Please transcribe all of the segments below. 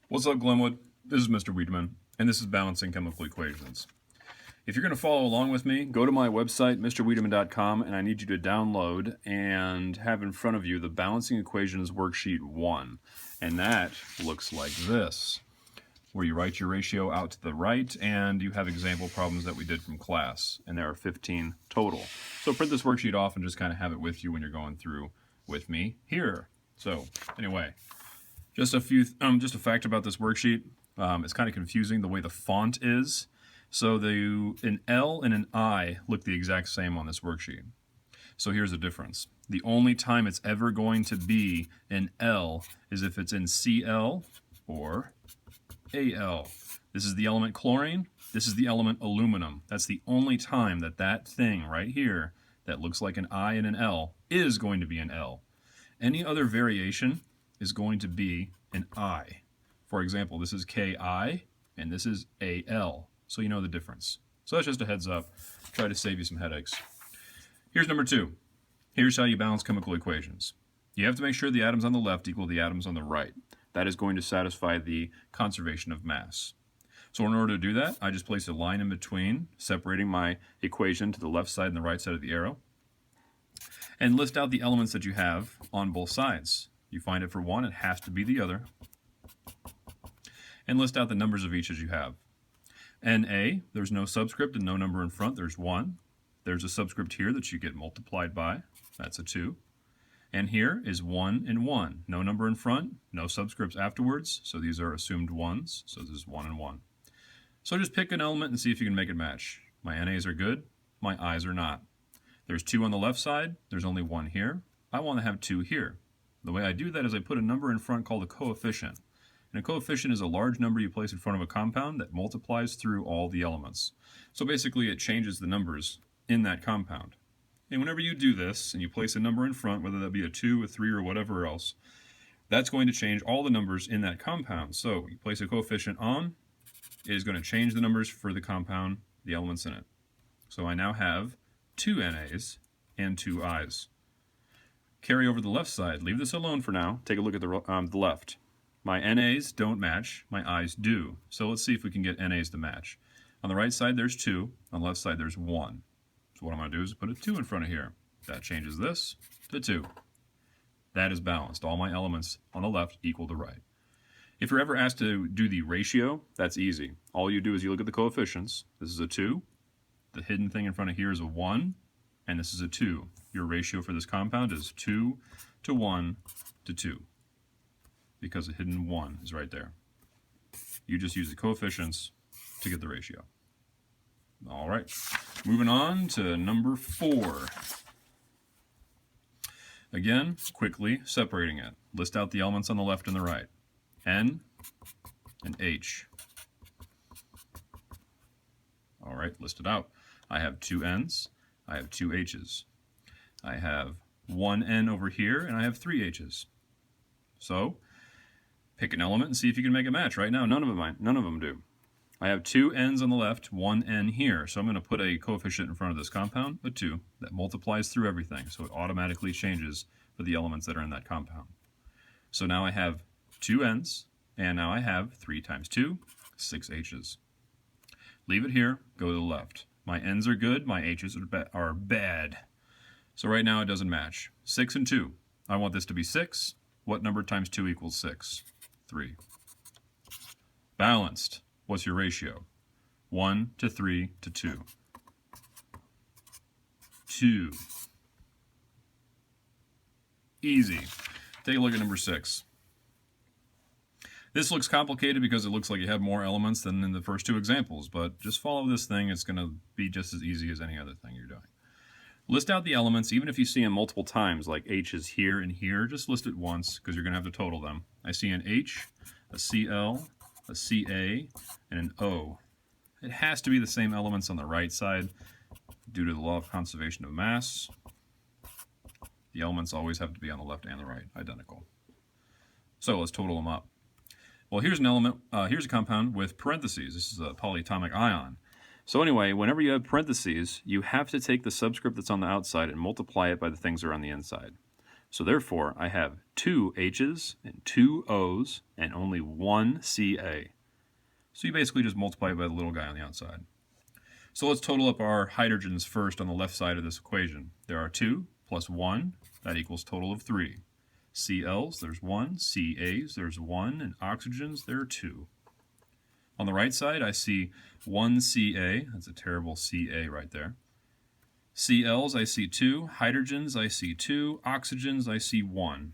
What's up, Glenwood? This is Mr. Wiedeman, and this is Balancing Chemical Equations. If you're going to follow along with me, go to my website, mrwiedeman.com, and I need you to download and have in front of you the Balancing Equations Worksheet 1. And that looks like this, where you write your ratio out to the right, and you have example problems that we did from class, and there are 15 total. So print this worksheet off and just kind of have it with you when you're going through with me here. So anyway, just a fact about this worksheet. It's kind of confusing the way the font is. So an L and an I look the exact same on this worksheet. So here's the difference. The only time it's ever going to be an L is if it's in Cl or Al. This is the element chlorine. This is the element aluminum. That's the only time that thing right here that looks like an I and an L is going to be an L. Any other variation is going to be an I. For example, this is Ki and this is Al. So you know the difference. So that's just a heads up. Try to save you some headaches. Here's number 2. Here's how you balance chemical equations. You have to make sure the atoms on the left equal the atoms on the right. That is going to satisfy the conservation of mass. So in order to do that, I just place a line in between, separating my equation to the left side and the right side of the arrow, and list out the elements that you have on both sides. You find it for one, it has to be the other, and list out the numbers of each as you have. Na, there's no subscript and no number in front, there's 1. There's a subscript here that you get multiplied by, that's a 2. And here is 1 and 1. No number in front, no subscripts afterwards, so these are assumed 1s, so this is 1 and 1. So just pick an element and see if you can make it match. My Nas are good, my Is are not. There's 2 on the left side, there's only 1 here. I want to have 2 here. The way I do that is I put a number in front called a coefficient. And a coefficient is a large number you place in front of a compound that multiplies through all the elements. So basically it changes the numbers in that compound. And whenever you do this and you place a number in front, whether that be a 2, a 3, or whatever else, that's going to change all the numbers in that compound. So you place a coefficient on, it is going to change the numbers for the compound, the elements in it. So I now have 2 Nas and 2 Is. Carry over the left side. Leave this alone for now. Take a look at the left. My Nas don't match, my Is do. So let's see if we can get Nas to match. On the right side there's 2, on the left side there's 1. So what I'm going to do is put a 2 in front of here. That changes this to 2. That is balanced. All my elements on the left equal to right. If you're ever asked to do the ratio, that's easy. All you do is you look at the coefficients. This is a 2. The hidden thing in front of here is a 1. And this is a 2. Your ratio for this compound is 2 to 1 to 2. Because the hidden 1 is right there. You just use the coefficients to get the ratio. All right, moving on to number 4. Again, quickly separating it. List out the elements on the left and the right. N and H. All right, list it out. I have 2 N's, I have 2 H's. I have 1 N over here, and I have 3 H's. So, pick an element and see if you can make it match. Right now, none of them do. I have 2 N's on the left, 1 N here. So I'm going to put a coefficient in front of this compound, a 2, that multiplies through everything. So it automatically changes for the elements that are in that compound. So now I have 2 N's, and now I have 3 times 2, 6 H's. Leave it here, go to the left. My N's are good, my H's are bad. So right now it doesn't match. 6 and 2. I want this to be 6. What number times 2 equals 6? 3. Balanced. What's your ratio? 1 to 3 to 2. 2. Easy. Take a look at number 6. This looks complicated because it looks like you have more elements than in the first 2 examples, but just follow this thing. It's going to be just as easy as any other thing you're doing. List out the elements, even if you see them multiple times, like H is here and here, just list it once because you're going to have to total them. I see an H, a Cl, a Ca, and an O. It has to be the same elements on the right side due to the law of conservation of mass. The elements always have to be on the left and the right, identical. So let's total them up. Well, here's an element, here's a compound with parentheses. This is a polyatomic ion. So anyway, whenever you have parentheses, you have to take the subscript that's on the outside and multiply it by the things that are on the inside. So therefore, I have 2 H's and 2 O's and only 1 Ca. So you basically just multiply it by the little guy on the outside. So let's total up our hydrogens first on the left side of this equation. There are 2 plus 1, that equals total of 3. Cl's, there's 1, Ca's, there's 1, and oxygens, there are 2. On the right side, I see 1 Ca, that's a terrible Ca right there. Cl's, I see 2, hydrogens, I see 2, oxygens, I see 1.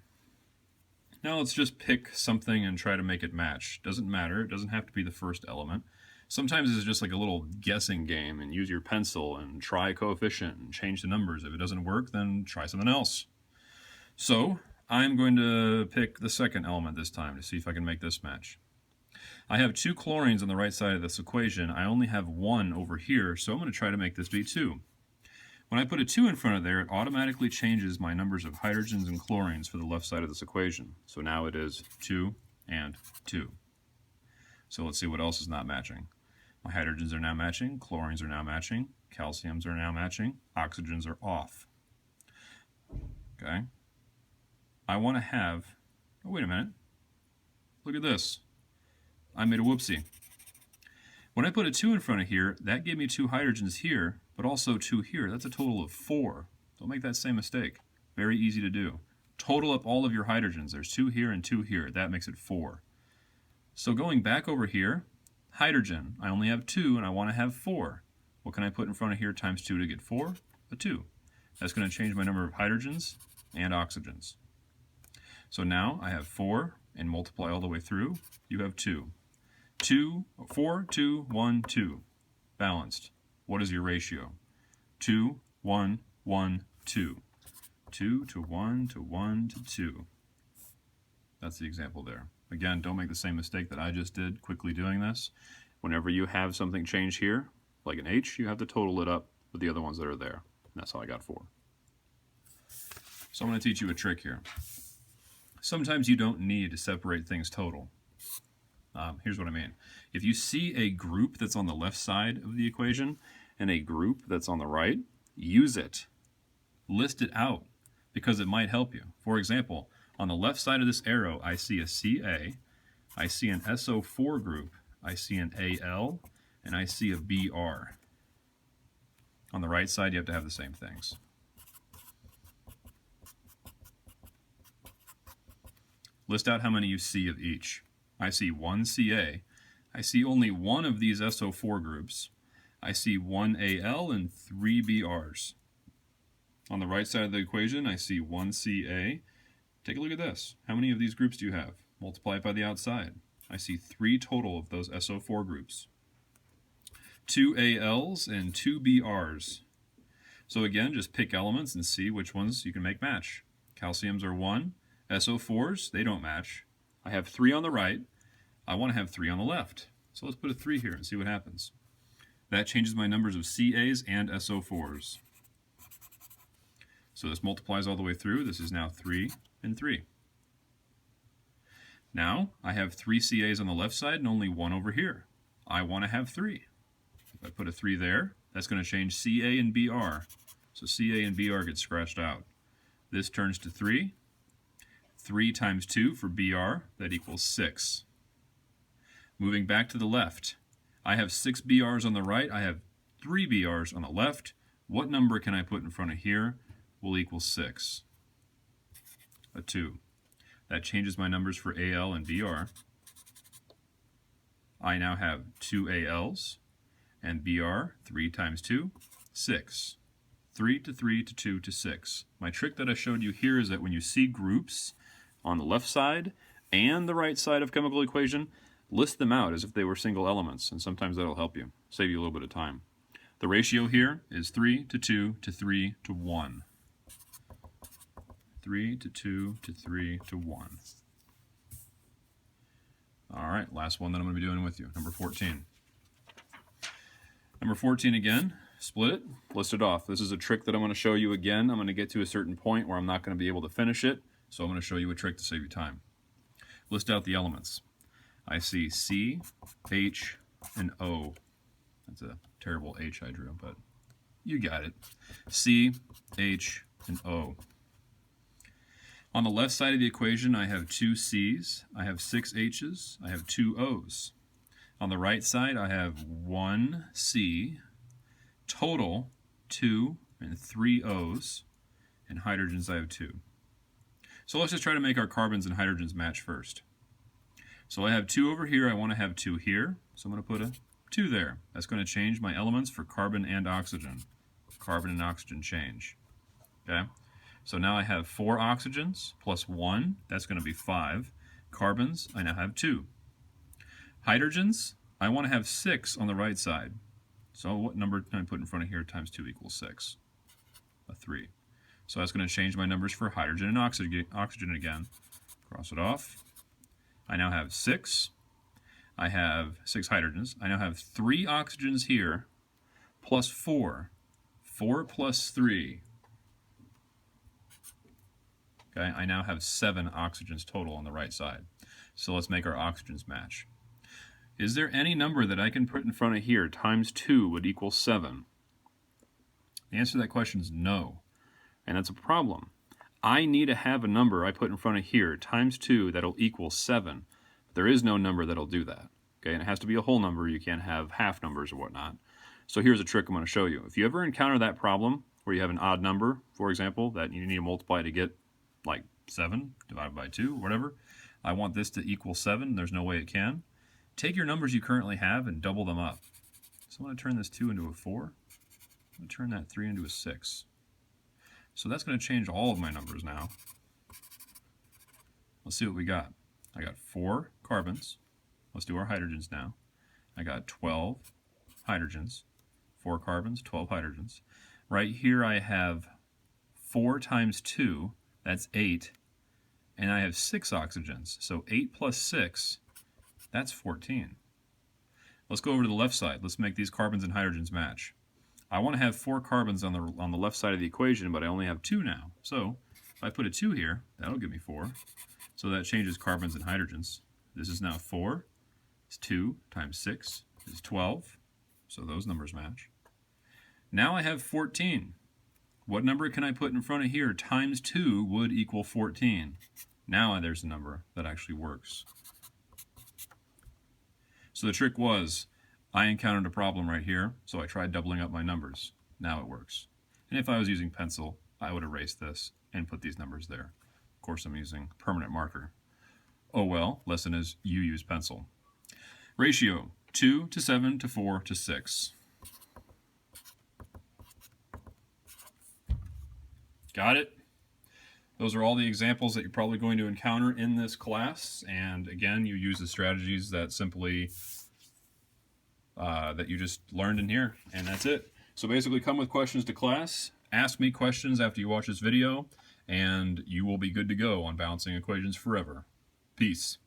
Now let's just pick something and try to make it match. Doesn't matter, it doesn't have to be the first element. Sometimes it's just like a little guessing game and use your pencil and try a coefficient and change the numbers. If it doesn't work, then try something else. So I'm going to pick the second element this time to see if I can make this match. I have 2 chlorines on the right side of this equation. I only have 1 over here, so I'm going to try to make this be 2. When I put a 2 in front of there, it automatically changes my numbers of hydrogens and chlorines for the left side of this equation. So now it is 2 and 2. So let's see what else is not matching. My hydrogens are now matching, chlorines are now matching, calciums are now matching, oxygens are off. Okay. I want to have, oh wait a minute, look at this. I made a whoopsie. When I put a 2 in front of here, that gave me 2 hydrogens here, but also 2 here. That's a total of 4. Don't make that same mistake. Very easy to do. Total up all of your hydrogens. There's 2 here and 2 here. That makes it 4. So going back over here, hydrogen. I only have 2 and I want to have 4. What can I put in front of here times 2 to get 4? A 2. That's going to change my number of hydrogens and oxygens. So now I have 4 and multiply all the way through. You have 2. 4, 2, 1, 2. Balanced. What is your ratio? 2, 1, 1, 2. 2 to 1 to 1 to 2. That's the example there. Again, don't make the same mistake that I just did quickly doing this. Whenever you have something change here, like an H, you have to total it up with the other ones that are there. And that's how I got 4. So I'm going to teach you a trick here. Sometimes you don't need to separate things total. Here's what I mean. If you see a group that's on the left side of the equation and a group that's on the right, use it. List it out because it might help you. For example, on the left side of this arrow, I see a Ca, I see an SO4 group, I see an Al, and I see a Br. On the right side, you have to have the same things. List out how many you see of each. I see 1 Ca. I see only 1 of these SO4 groups. I see 1 Al and 3 Brs. On the right side of the equation, I see 1 Ca. Take a look at this. How many of these groups do you have? Multiply it by the outside. I see 3 total of those SO4 groups. 2 Als and 2 Brs. So again, just pick elements and see which ones you can make match. Calciums are 1. SO4s, they don't match. I have 3 on the right. I want to have 3 on the left. So let's put a 3 here and see what happens. That changes my numbers of Cas and SO4s. So this multiplies all the way through. This is now 3 and 3. Now I have 3 Cas on the left side and only 1 over here. I want to have 3. If I put a 3 there, that's going to change Ca and Br. So Ca and Br get scratched out. This turns to 3. 3 times 2 for Br, that equals 6. Moving back to the left, I have 6 Brs on the right, I have 3 Brs on the left. What number can I put in front of here will equal 6? A 2. That changes my numbers for Al and Br. I now have 2 Als and Br, 3 times 2, 6. 3 to 3 to 2 to 6. My trick that I showed you here is that when you see groups on the left side and the right side of chemical equation, list them out as if they were single elements, and sometimes that'll help you, save you a little bit of time. The ratio here is 3 to 2 to 3 to 1. 3 to 2 to 3 to 1. All right, last one that I'm going to be doing with you, number 14. Number 14 again, split it, list it off. This is a trick that I'm going to show you again. I'm going to get to a certain point where I'm not going to be able to finish it, so I'm going to show you a trick to save you time. List out the elements. I see C, H, and O. That's a terrible H I drew, but you got it. C, H, and O. On the left side of the equation, I have 2 C's, I have 6 H's, I have 2 O's. On the right side, I have 1 C, total 2 and 3 O's, and hydrogens I have 2. So let's just try to make our carbons and hydrogens match first. So I have 2 over here, I want to have 2 here, so I'm going to put a 2 there. That's going to change my elements for carbon and oxygen. Carbon and oxygen change. Okay? So now I have 4 oxygens plus 1, that's going to be 5. Carbons, I now have 2. Hydrogens, I want to have 6 on the right side. So what number can I put in front of here times 2 equals 6? A 3. So that's going to change my numbers for hydrogen and oxygen again. Cross it off. I now have 6. I have 6 hydrogens. I now have 3 oxygens here plus 4. 4 plus 3. Okay, I now have 7 oxygens total on the right side. So let's make our oxygens match. Is there any number that I can put in front of here times 2 would equal 7? The answer to that question is no. And that's a problem. I need to have a number I put in front of here times 2 that'll equal 7. There is no number that'll do that. Okay, and it has to be a whole number. You can't have half numbers or whatnot. So here's a trick I'm going to show you. If you ever encounter that problem where you have an odd number, for example, that you need to multiply to get like 7 divided by 2 or whatever, I want this to equal 7. There's no way it can. Take your numbers you currently have and double them up. So I'm going to turn this 2 into a 4. I'm going to turn that 3 into a 6. So that's going to change all of my numbers now. Let's see what we got. I got 4 carbons. Let's do our hydrogens now. I got 12 hydrogens. 4 carbons, 12 hydrogens. Right here I have 4 times 2, that's 8. And I have 6 oxygens. So 8 plus 6, that's 14. Let's go over to the left side. Let's make these carbons and hydrogens match. I want to have 4 carbons on the left side of the equation, but I only have 2 now. So if I put a 2 here, that'll give me 4. So that changes carbons and hydrogens. This is now 4. It's 2 times 6 is 12. So those numbers match. Now I have 14. What number can I put in front of here times 2 would equal 14? Now there's a number that actually works. So the trick was, I encountered a problem right here, so I tried doubling up my numbers. Now it works. And if I was using pencil, I would erase this and put these numbers there. Of course, I'm using permanent marker. Oh well, lesson is you use pencil. Ratio, 2 to 7 to 4 to 6. Got it? Those are all the examples that you're probably going to encounter in this class. And again, you use the strategies that simply that you just learned in here, and that's it. So basically, come with questions to class, ask me questions after you watch this video, and you will be good to go on balancing equations forever. Peace.